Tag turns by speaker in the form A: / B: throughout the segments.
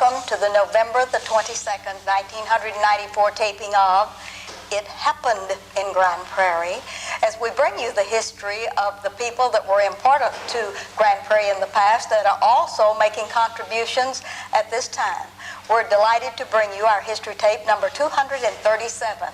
A: welcome to the November the 22nd, 1994 taping of It Happened in Grand Prairie, as we bring you the history of the people that were important to Grand Prairie in the past that are also making contributions at this time. We're delighted to bring you our history tape number 237,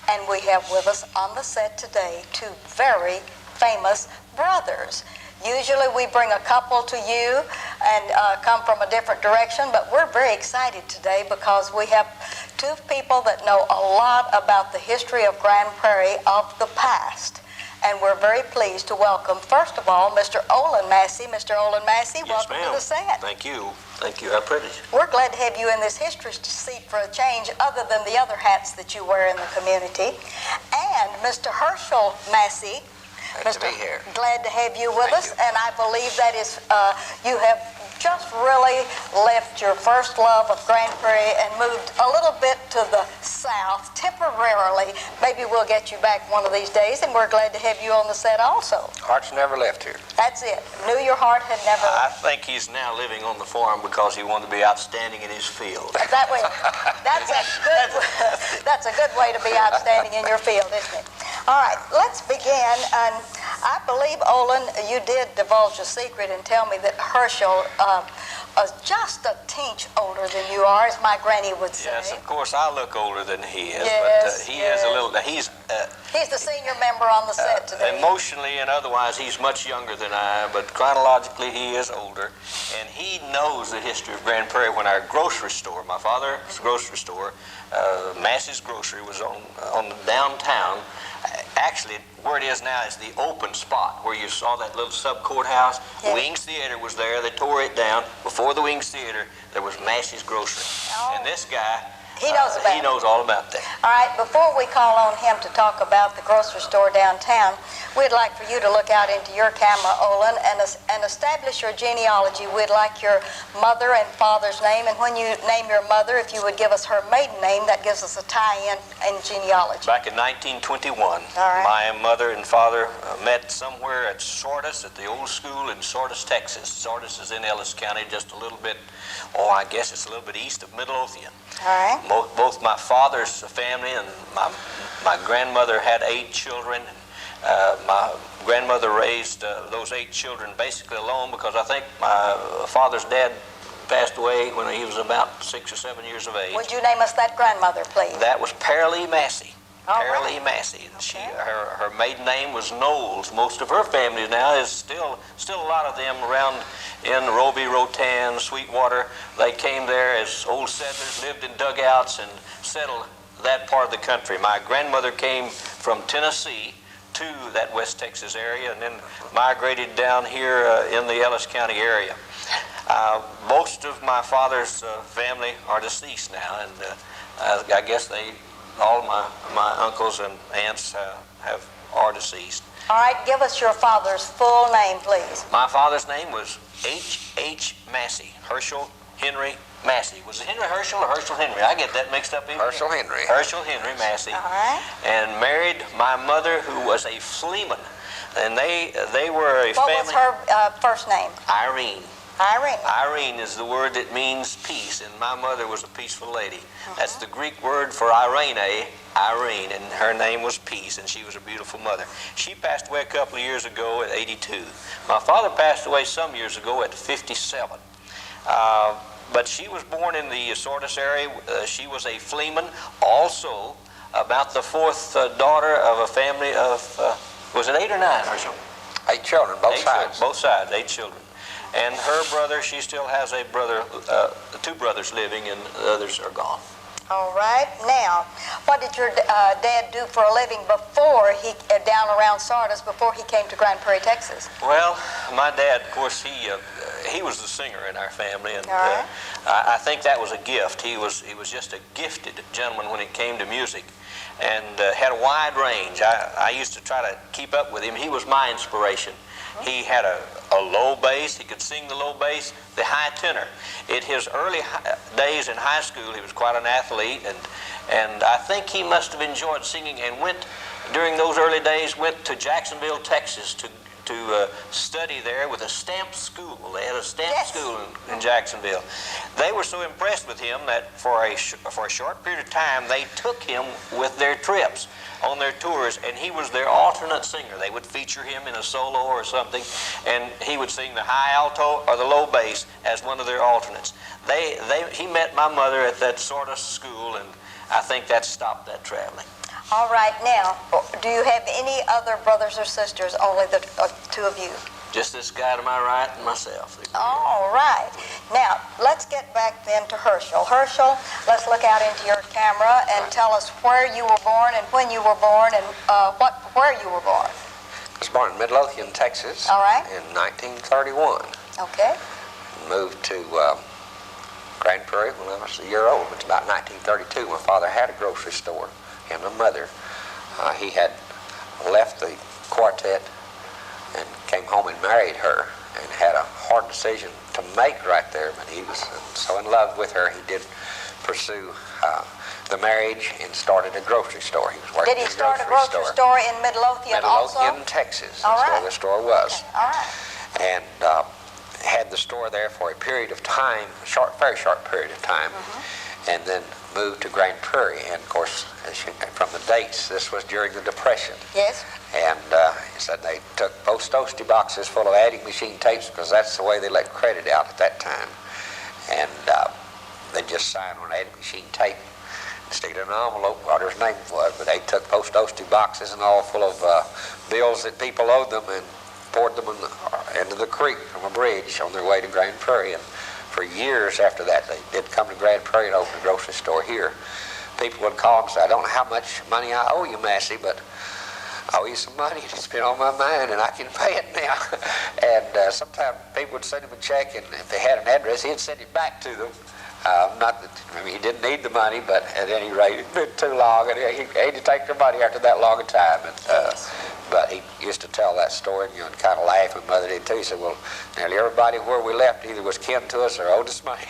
A: and we have with us on the set today two very famous brothers. Usually we bring a couple to you and come from a different direction, but we're very excited today because we have two people that know a lot about the history of Grand Prairie of the past. And we're very pleased to welcome, first of all, Mr. Olin Massey. Mr. Olin Massey,
B: yes,
A: welcome to the set.
B: Thank you. Thank you. How privilege.
A: We're glad to have you in this history seat for a change other than the other hats that you wear in the community. And Mr. Herschel Massey.
B: Glad to be here.
A: Glad to have you with us, and I believe that is you have just really left your first love of Grand Prairie and moved a little bit to the south temporarily. Maybe we'll get you back one of these days, and we're glad to have you on the set also.
C: Heart's never left here.
A: That's it. Knew your heart had never
B: I
A: left.
B: think he's now living on the farm because he wanted to be outstanding in his field.
A: That way, that's a good way to be outstanding in your field, isn't it? All right, let's begin. And I believe, Olin, you did divulge a secret and tell me that Herschel is just a tinge older than you are, as my granny would say.
B: Yes, of course, I look older than he is,
A: Yes,
B: but he is a little.
A: He's the senior member on the set today.
B: Emotionally and otherwise, he's much younger than I am, but chronologically, he is older. And he knows the history of Grand Prairie when our grocery store, my father's grocery store, Massey's Grocery, was on the downtown. Actually, where it is now is the open spot where you saw that little sub-courthouse.
A: Yes.
B: Wings Theater was there. They tore it down. Before the Wings Theater, there was Massey's Grocery.
A: Oh.
B: And this guy,
A: He knows about
B: he knows all about that.
A: All right, before we call on him to talk about the grocery store downtown, we'd like for you to look out into your camera, Olin, and establish your genealogy. We'd like your mother and father's name, and when you name your mother, if you would give us her maiden name, that gives us a tie-in in genealogy.
B: Back in 1921,
A: right.
B: My mother and father met somewhere at Sardis, at the old school in Sardis, Texas. Sardis is in Ellis County, just a little bit, I guess it's a little bit east of Midlothian.
A: All right.
B: Both my father's family and my grandmother had 8 children. My grandmother raised those 8 children basically alone because I think my father's dad passed away when he was about 6 or 7 years of age.
A: Would you name us that grandmother, please?
B: That was Prairie Massey.
A: All
B: Prairie
A: right.
B: Massey. And
A: Okay.
B: her maiden name was Knowles. Most of her family now is still a lot of them around in Roby, Rotan, Sweetwater. They came there as old settlers, lived in dugouts and settled that part of the country. My grandmother came from Tennessee to that West Texas area and then migrated down here in the Ellis County area. Most of my father's family are deceased now, and I guess all my uncles and aunts are deceased.
A: All right, give us your father's full name, please.
B: My father's name was H. Massey, Herschel Henry Massey. Was it Henry Herschel or Herschel Henry? I get that mixed up.
C: Herschel Henry.
B: Herschel Henry Massey.
A: All right.
B: And married my mother, who was a fleaman. And they were a
A: What
B: family.
A: was her first name?
B: Irene.
A: Irene.
B: Irene is the word that means peace, and my mother was a peaceful lady. That's the Greek word for Irene, Irene, and her name was Peace, and she was a beautiful mother. She passed away a couple of years ago at 82. My father passed away some years ago at 57. But she was born in the Sardis area. She was a fleaman, also about the 4th daughter of a family of, was it 8 or 9, Herschel?
C: 8 children, both
B: 8
C: sides.
B: children, both sides, 8 children. And her brother, she still has a brother, 2 brothers living, and the others are gone.
A: All right. Now, what did your dad do for a living before he, down around Sardis, before he came to Grand Prairie, Texas?
B: Well, my dad, of course, he was the singer in our family, and
A: All right.
B: I think that was a gift. He was just a gifted gentleman when it came to music, and had a wide range. I used to try to keep up with him. He was my inspiration. He had a low bass. He could sing the low bass, the high tenor. In his early days in high school, he was quite an athlete, and I think he must have enjoyed singing and during those early days, went to Jacksonville, Texas to to study there with a stamp school. They had a stamp
A: Yes.
B: school in Jacksonville. They were so impressed with him that for a short period of time, they took him with their trips on their tours, and he was their alternate singer. They would feature him in a solo or something, and he would sing the high alto or the low bass as one of their alternates. He met my mother at that sort of school, and I think that stopped that traveling.
A: All right, now, do you have any other brothers or sisters? Only the two of you?
B: Just this guy to my right and myself.
A: All right. Now, let's get back then to Herschel. Herschel, let's look out into your camera and tell us where you were born and when you were born and where you were born.
C: I was born in Midlothian, Texas.
A: All right.
C: In 1931.
A: Okay.
C: Moved to Grand Prairie when I was a year old. It's about 1932. My father had a grocery store, and my mother. He had left the quartet and came home and married her, and had a hard decision to make right there, but he was so in love with her, he did pursue the marriage and started a grocery store. He was working
A: Did he
C: in
A: start a grocery store in Midlothian also?
C: Midlothian, Texas.
A: All
C: That's
A: right.
C: where the store was.
A: Okay. All right.
C: And had the store there for a period of time, very short period of time, and then moved to Grand Prairie. And of course, from the dates, this was during the Depression.
A: Yes.
C: And he said they took post-toasty boxes full of adding machine tapes because that's the way they let credit out at that time. And they just signed on an adding machine tape and stick it in an envelope, what his name was. But they took post-toasty boxes and all full of bills that people owed them and poured them into the creek from a bridge on their way to Grand Prairie. And for years after that, they did come to Grand Prairie and open a grocery store here. People would call and say, I don't know how much money I owe you, Massey, but I owe you some money. It's been on my mind, and I can pay it now. And sometimes people would send him a check, and if they had an address, he'd send it back to them. Not that, he didn't need the money, but at any rate, it'd been too long, and he had to take their money after that long a time. And, but he used to tell that story, and kind of laugh, and Mother did too. He said, well, nearly everybody where we left either was kin to us or owed us money.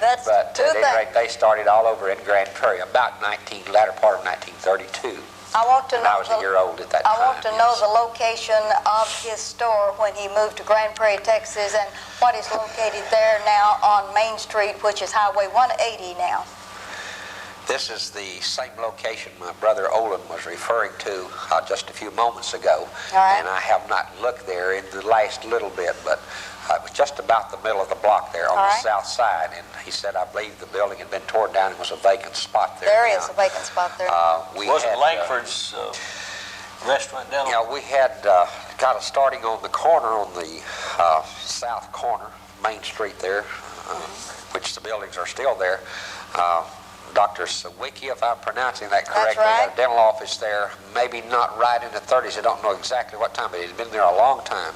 A: That's
C: but
A: two
C: at any
A: things.
C: rate, they started all over in Grand Prairie about latter part of 1932.
A: I want to know.
C: I was a year old at that time.
A: I want to know the location of his store when he moved to Grand Prairie, Texas, and what is located there now on Main Street, which is Highway 180 now.
C: This is the same location my brother Olin was referring to just a few moments ago.
A: All right.
C: And I have not looked there in the last little bit, but it was just about the middle of the block there on
A: All
C: the
A: right.
C: south side. And he said, I believe the building had been torn down and was a vacant spot there.
A: There
C: now.
A: is a vacant spot there.
B: Wasn't Langford's restaurant down
C: Yeah, we had kind of starting on the corner, on the south corner, Main Street there, which the buildings are still there. Dr. Sawicki, if I'm pronouncing that correctly,
A: right.
C: had a dental office there, maybe not right in the 30s. I don't know exactly what time, but he'd been there a long time.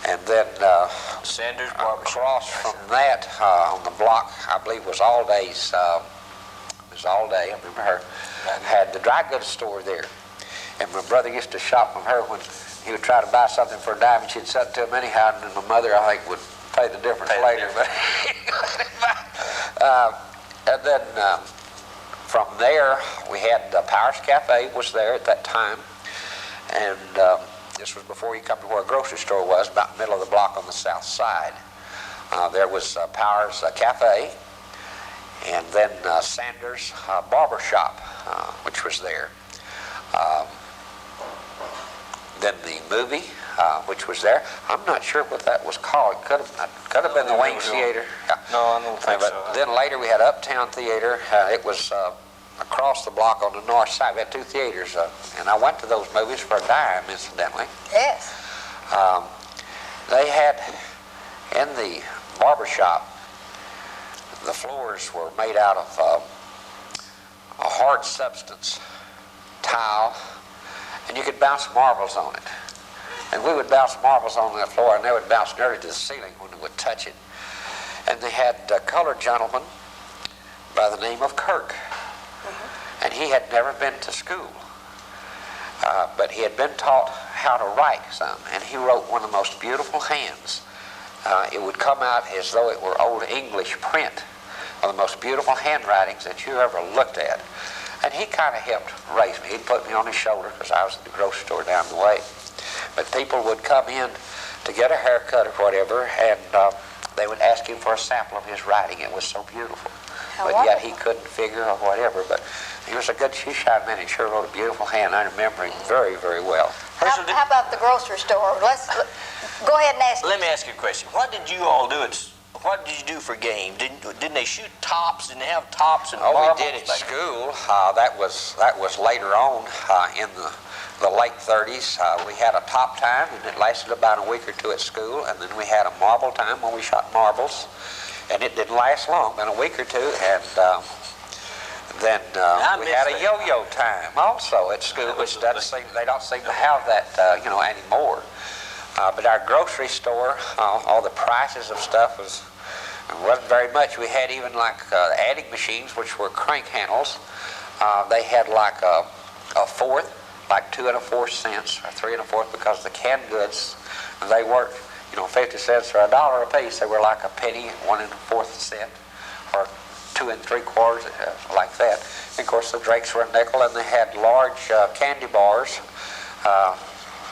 C: And then
B: Sanders Barbershop.
C: across from that on the block, I believe was All Day's, it was All Day, I remember her, had the dry goods store there. And my brother used to shop with her when he would try to buy something for a dime, and she'd sell it to him anyhow, and then my mother, I think, would pay the difference later. But and then from there, we had Powers Cafe was there at that time, and this was before you come to where a grocery store was, about the middle of the block on the south side. There was Powers Cafe, and then Sanders Barbershop, which was there. Then the movie, which was there. I'm not sure what that was called. It could have been the Wayne Theater. Yeah.
B: No, I don't think
C: But
B: so.
C: then later we had Uptown Theater. It was across the block on the north side. We had two theaters, and I went to those movies for a dime, incidentally.
A: Yes.
C: They had, in the barbershop, the floors were made out of a hard substance, tile, and you could bounce marbles on it. And we would bounce marbles on that floor, and they would bounce nearly to the ceiling when we would touch it. And they had a colored gentleman by the name of Kirk. And he had never been to school. But he had been taught how to write some, and he wrote one of the most beautiful hands. It would come out as though it were old English print, one of the most beautiful handwritings that you ever looked at. And he kind of helped raise me. He'd put me on his shoulder because I was at the grocery store down the way. But people would come in to get a haircut or whatever, and they would ask him for a sample of his writing. It was so beautiful.
A: How
C: but
A: wonderful.
C: yet he couldn't figure or whatever. But he was a good shoe-shine man. He sure wrote a beautiful hand. I remember him very, very well.
A: How about the grocery store? Go ahead and ask.
B: Let me ask you a question. What did you all do what did you do for game? Didn't they shoot tops? Didn't they have tops and marbles?
C: We did at school. That was later on in the late 30s. We had a top time, and it lasted about a week or two at school, and then we had a marble time when we shot marbles, and it didn't last long, but a week or two, and then we had a yo-yo time also at school, which they don't seem to have that anymore. But our grocery store, all the prices of stuff wasn't very much. We had even like adding machines, which were crank handles. They had like a fourth, like 2 1/4 cents or 3 1/4, because the canned goods, they weren't 50 cents or $1 a piece. They were like a penny, 1 1/4 cent, or 2 3/4, like that. And of course the drakes were a nickel, and they had large candy bars.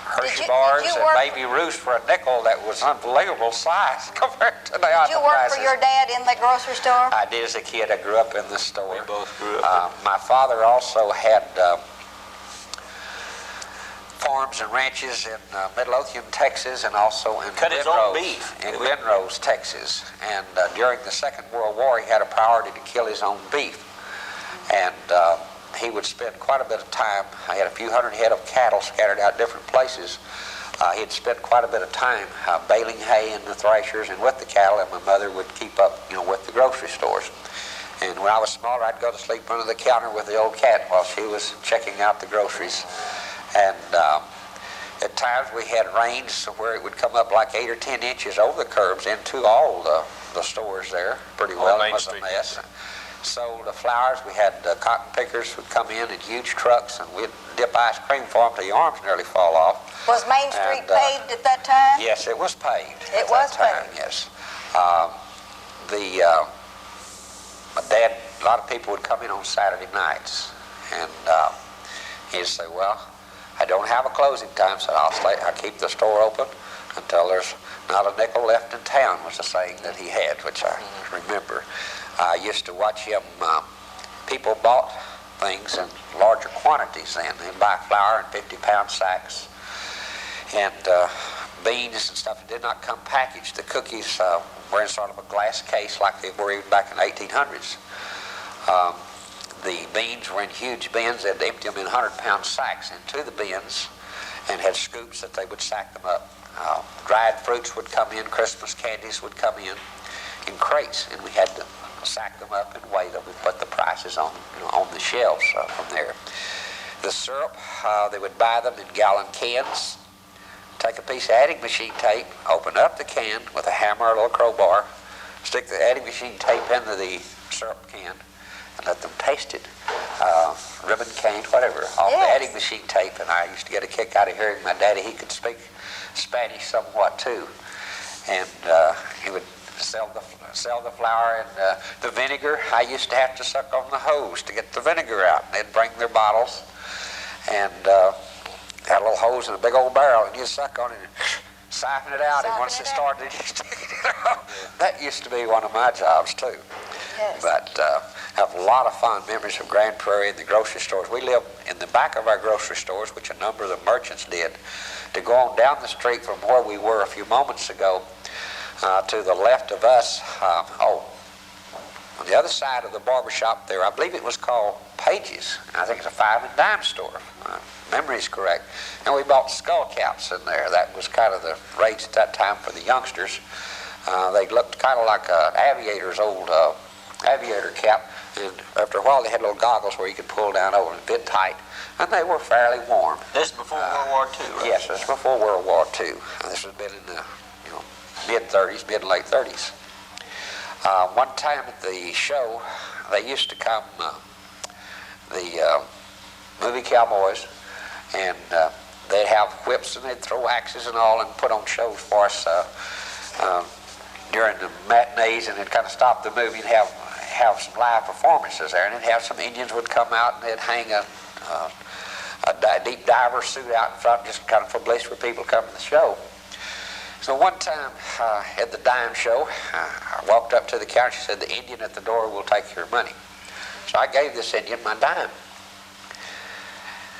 C: Hershey bars and Baby Ruth for a nickel. That was unbelievable size compared to the other prices.
A: Did you work for your dad in the grocery store?
C: I did as a kid. I grew up in the store.
B: We both grew up.
C: My father also had farms and ranches in Midlothian, Texas, and also in Glenrose, Texas. And during the Second World War, he had a priority to kill his own beef. And he would spend quite a bit of time. I had a few hundred head of cattle scattered out different places. He'd spend quite a bit of time baling hay in the thrashers and with the cattle, and my mother would keep up, with the grocery stores. And when I was smaller, I'd go to sleep under the counter with the old cat while she was checking out the groceries. And at times we had rains where it would come up like 8 or 10 inches over the curbs into all the stores there. Pretty well, it was a mess. Sold the flowers. We had cotton pickers would come in huge trucks, and we'd dip ice cream for them till your arms nearly fall off.
A: Was Main Street paved at that time?
C: Yes, it was paved.
A: It was paved.
C: Yes. My dad, a lot of people would come in on Saturday nights, and he'd say, "Well, I don't have a closing time, so I'll keep the store open until there's not a nickel left in town," was the saying that he had, which I remember. I used to watch him. People bought things in larger quantities then. They'd buy flour in 50-pound sacks, and beans and stuff. It did not come packaged. The cookies were in sort of a glass case like they were even back in the 1800s. The beans were in huge bins. They'd empty them in 100-pound sacks into the bins and had scoops that they would sack them up. Dried fruits would come in. Christmas candies would come in crates, and we had to sack them up and weigh them and put the prices on the shelves from there. The syrup, they would buy them in gallon cans. Take a piece of adding machine tape, open up the can with a hammer or a little crowbar, stick the adding machine tape into the syrup can, and let them taste it. Ribbon cane, whatever, off the adding machine tape. And I used to get a kick out of hearing my daddy. He could speak Spanish somewhat too, and he would sell the flour and the vinegar. I used to have to suck on the hose to get the vinegar out. And they'd bring their bottles and had a little hose and a big old barrel, and you'd suck on it and siphon it out. And once it started, that used to be one of my jobs too.
A: Yes.
C: But I have a lot of fond memories of Grand Prairie and the grocery stores. We lived in the back of our grocery stores, which a number of the merchants did. To go on down the street from where we were a few moments ago, to the left of us, on the other side of the barber shop there, I believe it was called Page's. I think it's a 5 and dime store. Memory is correct. And we bought skull caps in there. That was kind of the rage at that time for the youngsters. They looked kind of like an aviator's old aviator cap. And after a while, they had little goggles where you could pull down over and fit tight. And they were fairly warm.
B: This is before World War II, right?
C: Yes, this is before World War II. This has been in the mid-30s, mid-late 30s. One time at the show, they used to come, the movie cowboys, and they'd have whips and they'd throw axes and all and put on shows for us during the matinees, and they'd kind of stop the movie and have some live performances there, and they'd have some Indians would come out and they'd hang a deep diver suit out in front, just kind of for bliss for people coming to the show. So one time at the dime show, I walked up to the counter. She said, "The Indian at the door will take your money." So I gave this Indian my dime.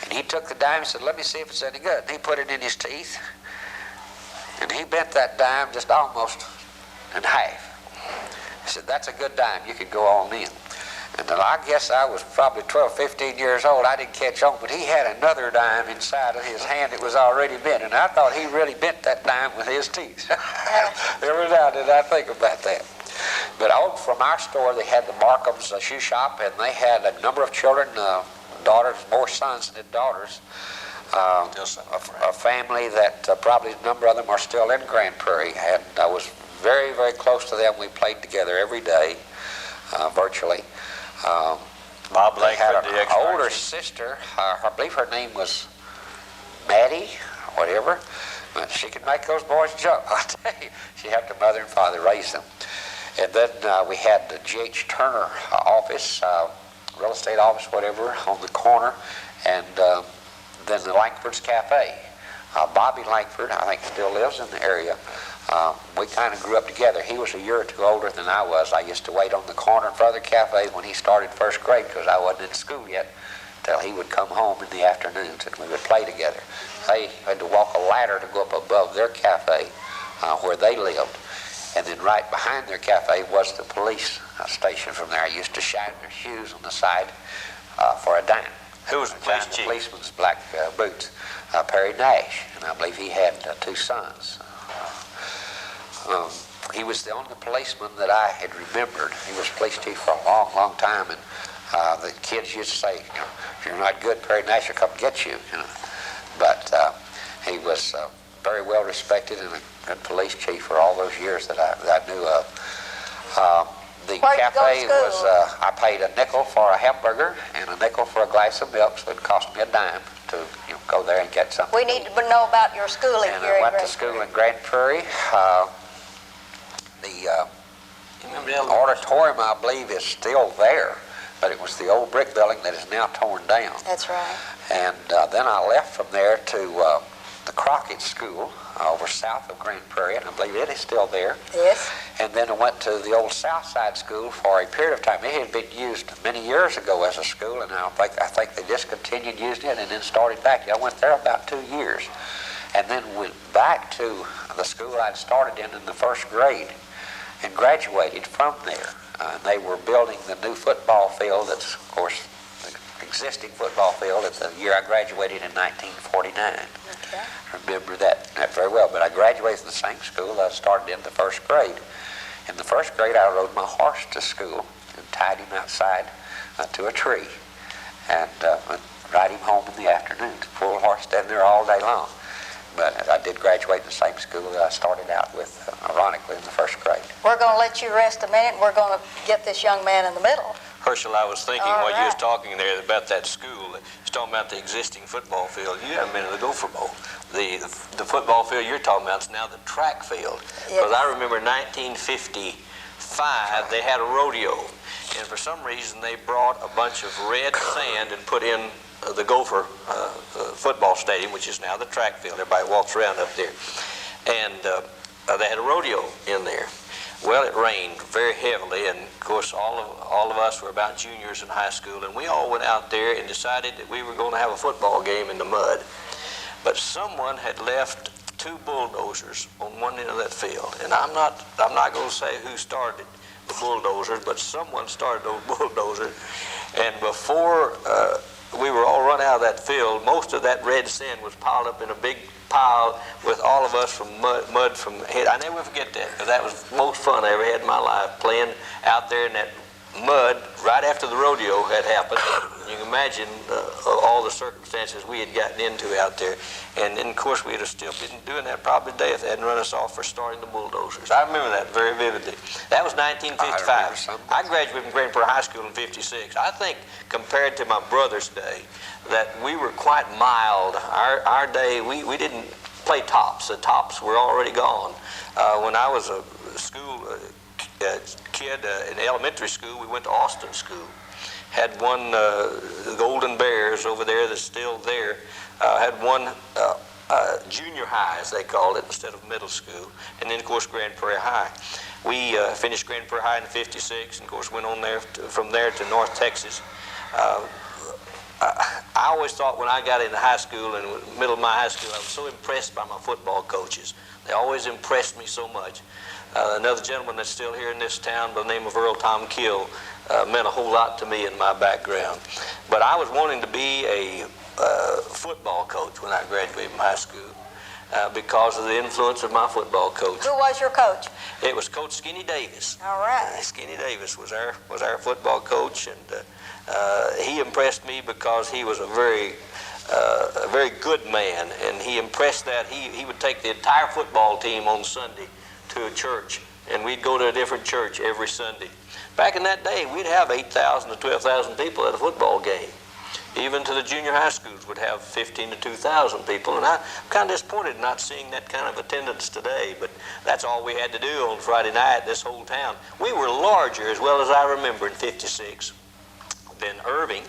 C: And he took the dime and said, "Let me see if it's any good." And he put it in his teeth, and he bent that dime just almost in half. He said, "That's a good dime. You could go on in." And then I guess I was probably 12, 15 years old. I didn't catch on, but he had another dime inside of his hand that was already bent. And I thought he really bent that dime with his teeth. Every now and then I think about that. But out from our store, they had the Markham's shoe shop, and they had a number of children, daughters, more sons than daughters. A family that probably a number of them are still in Grand Prairie. And I was very, very close to them. We played together every day, virtually.
B: Bob
C: They had
B: Langford,
C: an older sister. I believe her name was Maddie, or whatever. But she could make those boys jump. I tell you, she helped her mother and father raise them. And then we had the G.H. Turner office, real estate office, whatever, on the corner, and then the Langford's Cafe. Bobby Langford, I think, still lives in the area. We kind of grew up together. He was a year or two older than I was. I used to wait on the corner in front of the cafe when he started first grade because I wasn't in school yet, till he would come home in the afternoons and we would play together. They had to walk a ladder to go up above their cafe where they lived. And then right behind their cafe was the police station from there. I used to shine their shoes on the side for a dime.
B: Who was the police chief?
C: The policeman's black boots. Prairie Nash, and I believe he had two sons. He was the only policeman that I had remembered. He was police chief for a long, long time, and the kids used to say, "If you're not good, Prairie Nash will come get you." But he was very well respected and a good police chief for all those years that I knew of. The cafe was, I paid a nickel for a hamburger and a nickel for a glass of milk, so it cost me a dime to go there and get something.
A: We need to know about your schooling
C: and
A: here
C: I went
A: in
C: to school in Grand Prairie. The auditorium, I believe, is still there, but it was the old brick building that is now torn down.
A: That's right.
C: And then I left from there to the Crockett School over south of Grand Prairie, and I believe it is still there.
A: Yes.
C: And then I went to the old Southside School for a period of time. It had been used many years ago as a school, and I think they discontinued using it and then started back. I went there about 2 years, and then went back to the school I'd started in the first grade and graduated from there. They were building the new football field that's, of course, the existing football field at the year I graduated in 1949.
A: Okay.
C: I remember that very well. But I graduated from the same school I started in the first grade. In the first grade, I rode my horse to school and tied him outside to a tree and ride him home in the afternoon. Full horse standing there all day long. But I did graduate in the same school that I started out with, ironically, in the first grade.
A: We're going to let you rest a minute. We're going to get this young man in the middle.
B: Herschel, I was thinking
A: All
B: while you was
A: right.
B: talking there about that school, was talking about the existing football field. You haven't been to the Gopher Bowl. The football field you're talking about is now the track field. Because
A: Yes.
B: I remember 1955, they had a rodeo. And for some reason, they brought a bunch of red sand and put in the Gopher football stadium, which is now the track field. Everybody walks around up there. And they had a rodeo in there. Well, it rained very heavily, and of course all of us were about juniors in high school, and we all went out there and decided that we were going to have a football game in the mud. But someone had left 2 bulldozers on one end of that field, and I'm not going to say who started the bulldozers, but someone started those bulldozers, and before we were all run out of that field, most of that red sand was piled up in a big pile with all of us from mud from head. I never forget that, because that was the most fun I ever had in my life, playing out there in that mud right after the rodeo had happened. You can imagine all the circumstances we had gotten into out there. And then, of course, we'd have still been doing that probably today if they hadn't run us off for starting the bulldozers. I remember that very vividly. That was 1955. I graduated from Grand Prairie High School in 56. I think, compared to my brother's day, that we were quite mild. Our day, we didn't play tops. The tops were already gone. When I was a school kid in elementary school. We went to Austin School. Had one, the Golden Bears over there that's still there, had one junior high, as they called it, instead of middle school. And then, of course, Grand Prairie High. We finished Grand Prairie High in '56, and of course went on there from there to North Texas. I always thought when I got into high school, in the middle of my high school, I was so impressed by my football coaches. They always impressed me so much. Another gentleman that's still here in this town by the name of Earl Tom Kill meant a whole lot to me in my background. But I was wanting to be a football coach when I graduated from high school because of the influence of my football coach.
A: Who was your coach?
B: It was Coach Skinny Davis.
A: All right.
B: Skinny Davis was our football coach, and he impressed me because he was a very good man, and he impressed that he would take the entire football team on Sunday to a church, and we'd go to a different church every Sunday. Back in that day, we'd have 8,000 to 12,000 people at a football game. Even to the junior high schools would have 15 to 2,000 people, and I'm kind of disappointed not seeing that kind of attendance today, but that's all we had to do on Friday night, this whole town. We were larger, as well as I remember, in '56 than Irving,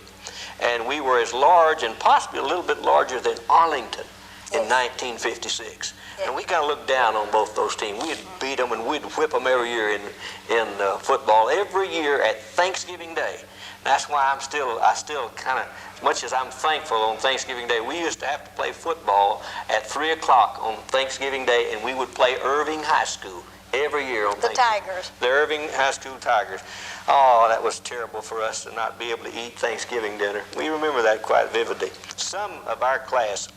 B: and we were as large and possibly a little bit larger than Arlington in 1956. And we kind of looked down on both those teams. We'd beat them and we'd whip them every year in football, every year at Thanksgiving Day. That's why I still kind of, as much as I'm thankful on Thanksgiving Day, we used to have to play football at 3 o'clock on Thanksgiving Day, and we would play Irving High School every year on Thanksgiving.
A: The Tigers.
B: The Irving High School Tigers. Oh, that was terrible for us to not be able to eat Thanksgiving dinner. We remember that quite vividly. Some of our class,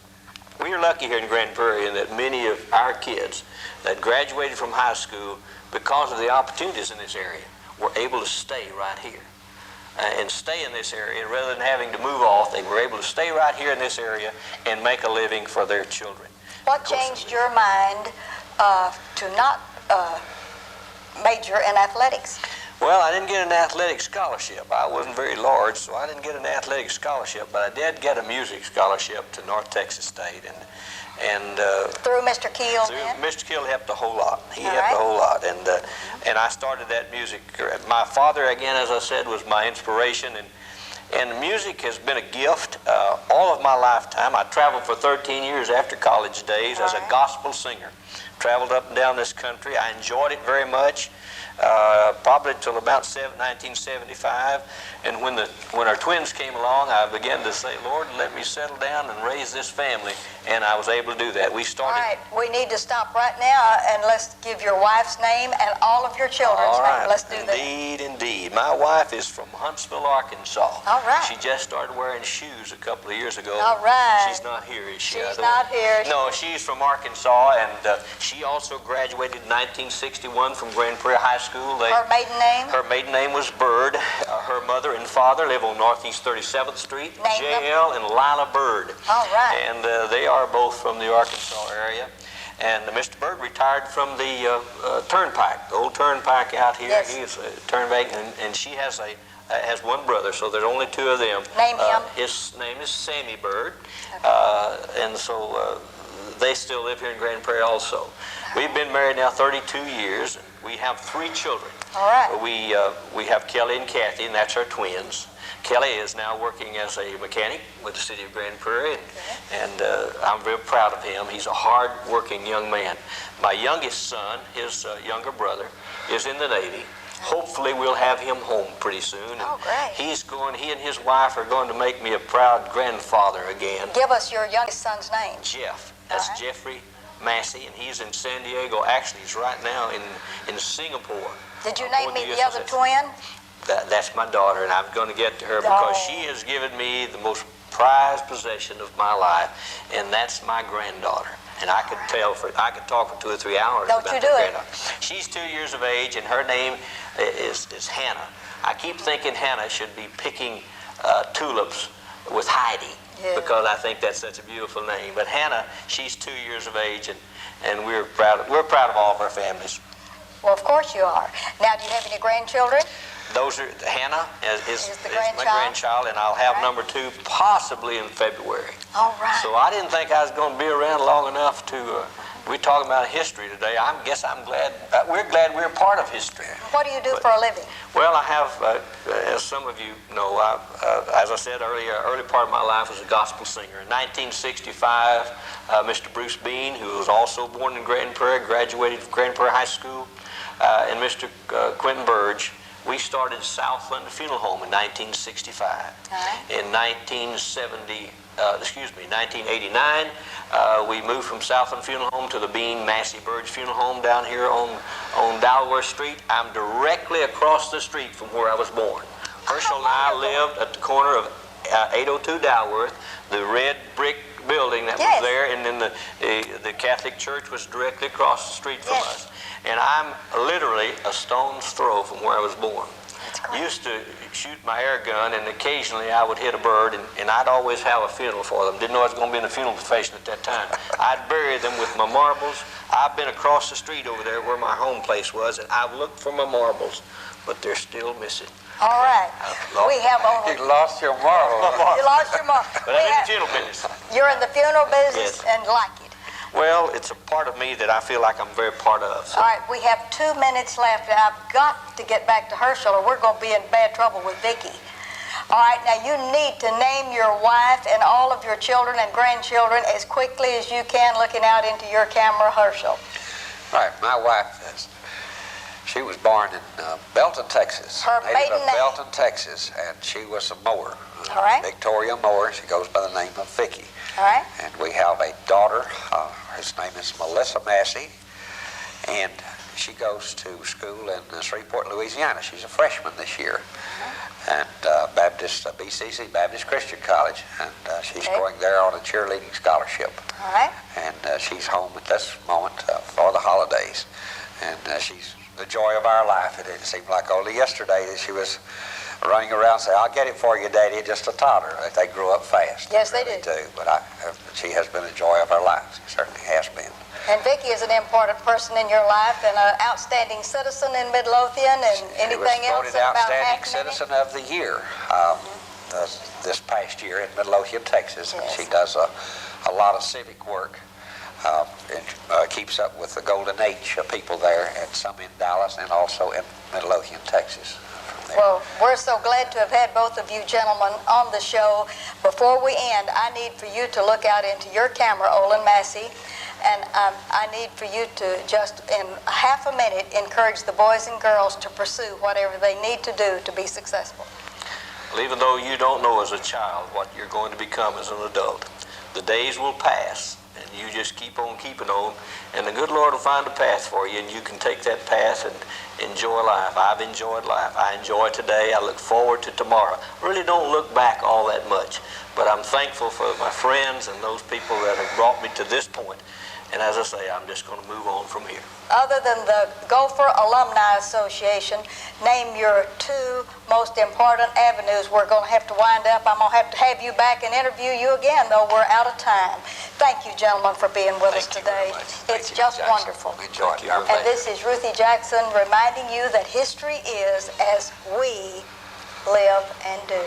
B: we are lucky here in Grand Prairie in that many of our kids that graduated from high school, because of the opportunities in this area, were able to stay right here. And stay in this area rather than having to move off. They were able to stay right here in this area and make a living for their children.
A: What changed your mind to not major in athletics?
B: Well, I didn't get an athletic scholarship. I wasn't very large, so I didn't get an athletic scholarship, but I did get a music scholarship to North Texas State. And
A: through Mr. Keel?
B: Mr. Keel helped a whole lot. He helped a whole lot. And I started that music. My father, again, as I said, was my inspiration. And music has been a gift all of my lifetime. I traveled for 13 years after college days as a gospel singer. Traveled up and down this country. I enjoyed it very much. Probably till about 1975, and when our twins came along, I began to say, Lord, let me settle down and raise this family, and I was able to do that. We started.
A: All right, we need to stop right now, and let's give your wife's name and all of your children's name. Let's do that.
B: Indeed. My wife is from Huntsville, Arkansas.
A: All right.
B: She just started wearing shoes a couple of years ago.
A: All right.
B: She's not here, is she?
A: She's not here.
B: No, she's from Arkansas, and she also graduated in 1961 from Grand Prairie High School.
A: Her maiden name?
B: Her maiden name was Bird. Her mother and father live on Northeast 37th Street. J.L. and Lila Bird.
A: All right.
B: And they are both from the Arkansas area. And Mr. Bird retired from the Turnpike, the old Turnpike out here.
A: Yes.
B: He's a turnpike, and she has one brother, so there's only two of them.
A: Name him.
B: His name is Sammy Bird. Okay. And so they still live here in Grand Prairie also. We've been married now 32 years. And we have 3 children.
A: All right.
B: We have Kelly and Kathy, and that's our twins. Kelly is now working as a mechanic with the city of Grand Prairie, and I'm very proud of him. He's a hard-working young man. My youngest son, his younger brother, is in the Navy. Hopefully we'll have him home pretty soon.
A: Oh, great.
B: He and his wife are going to make me a proud grandfather again.
A: Give us your youngest son's name.
B: Jeff. That's right. Jeffrey Massey, and he's in San Diego. Actually, he's right now in Singapore.
A: Did you name me the other twin?
B: That's my daughter, and I'm going to get to her because she has given me the most prized possession of my life, and that's my granddaughter. And I could talk for 2 or 3 hours about that granddaughter. She's 2 years of age, and her name is Hannah. I keep thinking Hannah should be picking tulips with Heidi. Yeah. Because I think that's such a beautiful name. But Hannah, she's 2 years of age, and we're proud of all of our families.
A: Well, of course you are. Now, do you have any grandchildren?
B: Hannah is my grandchild, and I'll have number 2 possibly in February.
A: All right.
B: So I didn't think I was going to be around long enough to we're talking about history today. I'm glad, we're glad we're part of history.
A: What do you do for a living?
B: Well, I have, as some of you know, as I said earlier, early part of my life was a gospel singer. In 1965, Mr. Bruce Bean, who was also born in Grand Prairie, graduated from Grand Prairie High School, and Mr. Quentin Burge, we started Southland Funeral Home in 1965. In 1989, we moved from Southland Funeral Home to the Bean Massey Burge Funeral Home down here on Dalworth Street. I'm directly across the street from where I was born. Herschel and I lived at the corner of 802 Dalworth, the red brick building that was there, and then the Catholic Church was directly across the street from us. And I'm literally a stone's throw from where I was born. Used to shoot my air gun, and occasionally I would hit a bird, and I'd always have a funeral for them. Didn't know I was going to be in the funeral profession at that time. I'd bury them with my marbles. I've been across the street over there where my home place was, and I've looked for my marbles, but they're still missing.
A: All right. We have only...
C: You lost your marbles.
A: You lost your marbles.
B: But I'm in the funeral business.
A: You're in the funeral business and like it.
B: Well, it's a part of me that I feel like I'm very part of. So.
A: All right, we have 2 minutes left, and I've got to get back to Herschel, or we're going to be in bad trouble with Vicki. All right, now you need to name your wife and all of your children and grandchildren as quickly as you can, looking out into your camera, Herschel.
C: All right, my wife she was born in Belton, Texas.
A: Her maiden name?
C: Belton, Texas, and she was a mower.
A: All right.
C: Victoria Mower. She goes by the name of Vicki.
A: All right.
C: And we have a daughter. His name is Melissa Massey, and she goes to school in Shreveport, Louisiana. She's a freshman this year, and BCC, Baptist Christian College, and she's going there on a cheerleading scholarship.
A: All right.
C: And she's home at this moment for the holidays, and she's the joy of our life. It seemed like only yesterday that she was running around saying, "I'll get it for you, Daddy," just a toddler. They grew up fast.
A: Yes, they
C: really
A: do.
C: But she has been a joy of our lives. She certainly has been.
A: And Vicki is an important person in your life and an outstanding citizen in Midlothian, and anything else about
C: outstanding citizen of the year this past year in Midlothian, Texas.
A: Yes.
C: And she does a lot of civic work. And keeps up with the golden age of people there, and some in Dallas and also in Midlothian, Texas.
A: Well, we're so glad to have had both of you gentlemen on the show. Before we end, I need for you to look out into your camera, Olin Massey, and I need for you to just, in half a minute, encourage the boys and girls to pursue whatever they need to do to be successful.
B: Well, even though you don't know as a child what you're going to become as an adult, the days will pass, and you just keep on keeping on, and the good Lord will find a path for you, and you can take that path and enjoy life. I've enjoyed life. I enjoy today. I look forward to tomorrow. I really don't look back all that much, but I'm thankful for my friends and those people that have brought me to this point. And as I say, I'm just going to move on from here.
A: Other than the Gopher Alumni Association, name your 2 most important avenues. We're going to have to wind up. I'm going to have you back and interview you again, though we're out of time. Thank you, gentlemen, for being with us today. It's just wonderful.
C: Enjoy it.
A: And this is Ruthie Jackson reminding you that history is as we live and do.